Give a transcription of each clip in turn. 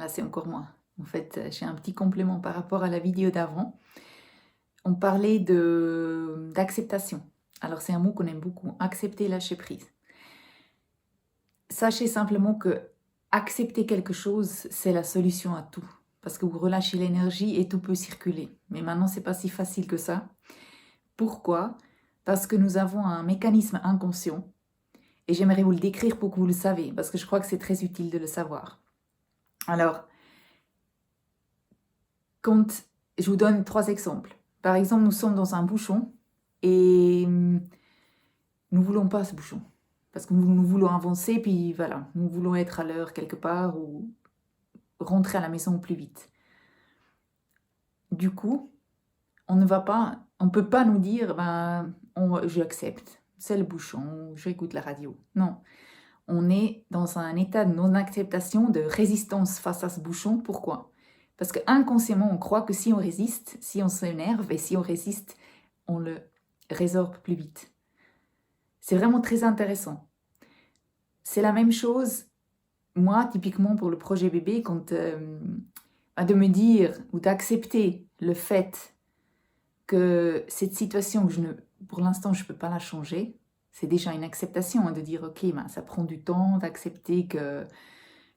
là c'est encore moins. En fait, j'ai un petit complément par rapport à la vidéo d'avant. On parlait d'acceptation. Alors c'est un mot qu'on aime beaucoup, accepter, lâcher prise. Sachez simplement que accepter quelque chose, c'est la solution à tout. Parce que vous relâchez l'énergie et tout peut circuler. Mais maintenant, c'est pas si facile que ça. Pourquoi? Parce que nous avons un mécanisme inconscient. Et j'aimerais vous le décrire pour que vous le saviez, parce que je crois que c'est très utile de le savoir. Alors, quand je vous donne 3 exemples. Par exemple, nous sommes dans un bouchon et nous ne voulons pas ce bouchon. Parce que nous voulons avancer, puis voilà, nous voulons être à l'heure quelque part ou rentrer à la maison plus vite. Du coup, on ne peut pas nous dire, j'accepte, c'est le bouchon, j'écoute la radio. Non, on est dans un état de non-acceptation, de résistance face à ce bouchon. Pourquoi? Parce qu'inconsciemment, on croit que si on résiste, si on s'énerve et si on résiste, on le résorbe plus vite. C'est vraiment très intéressant. C'est la même chose, moi, typiquement pour le projet bébé, quand de me dire ou d'accepter le fait que cette situation, pour l'instant, je ne peux pas la changer. C'est déjà une acceptation, de dire, ok, ça prend du temps d'accepter que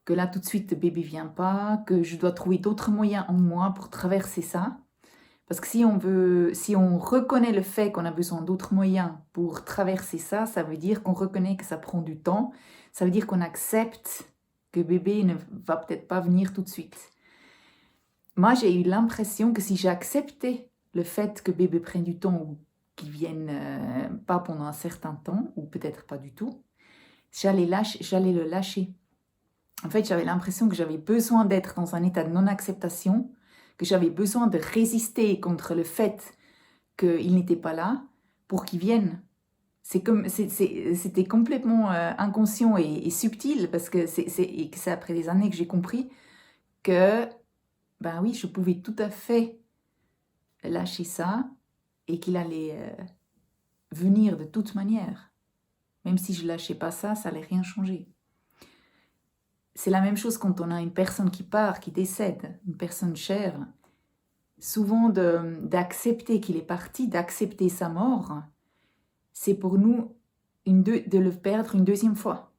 là, tout de suite, le bébé ne vient pas, que je dois trouver d'autres moyens en moi pour traverser ça. Parce que si on reconnaît le fait qu'on a besoin d'autres moyens pour traverser ça, ça veut dire qu'on reconnaît que ça prend du temps. Ça veut dire qu'on accepte que bébé ne va peut-être pas venir tout de suite. Moi, j'ai eu l'impression que si j'acceptais le fait que bébé prenne du temps ou qu'il vienne pas pendant un certain temps, ou peut-être pas du tout, j'allais le lâcher. En fait, j'avais l'impression que j'avais besoin d'être dans un état de non-acceptation, que j'avais besoin de résister contre le fait qu'il n'était pas là pour qu'il vienne. C'était complètement inconscient et subtil, parce que c'est après des années que j'ai compris que, ben oui, je pouvais tout à fait lâcher ça et qu'il allait venir de toute manière. Même si je ne lâchais pas ça, ça n'allait rien changer. C'est la même chose quand on a une personne qui part, qui décède, une personne chère. Souvent d'accepter qu'il est parti, d'accepter sa mort, c'est pour nous de le perdre une deuxième fois.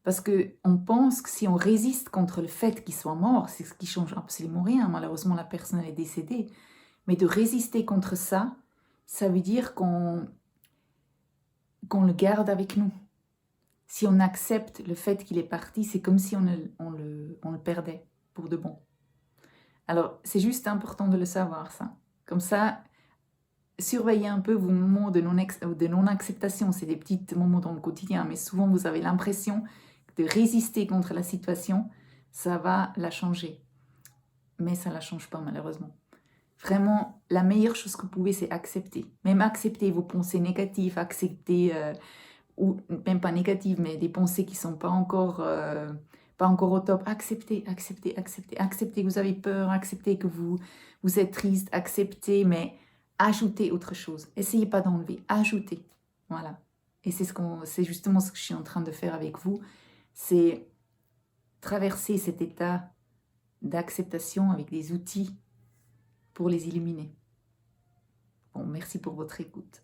Parce qu'on pense que si on résiste contre le fait qu'il soit mort, c'est ce qui change absolument rien. Malheureusement, la personne est décédée. Mais de résister contre ça, ça veut dire qu'on le garde avec nous. Si on accepte le fait qu'il est parti, c'est comme si on le perdait pour de bon. Alors, c'est juste important de le savoir, ça. Comme ça, surveillez un peu vos moments de non-acceptation. C'est des petits moments dans le quotidien, mais souvent vous avez l'impression de résister contre la situation, ça va la changer. Mais ça ne la change pas, malheureusement. Vraiment, la meilleure chose que vous pouvez, c'est accepter. Même accepter vos pensées négatives, accepter, ou même pas négatives, mais des pensées qui ne sont pas encore au top. Acceptez que vous avez peur, acceptez que vous êtes triste, acceptez, mais ajoutez autre chose. Essayez pas d'enlever, ajoutez. Voilà. Et c'est justement ce que je suis en train de faire avec vous, c'est traverser cet état d'acceptation avec des outils pour les illuminer. Bon, merci pour votre écoute.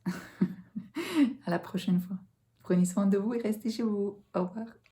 À la prochaine fois. Prenez soin de vous et restez chez vous. Au revoir.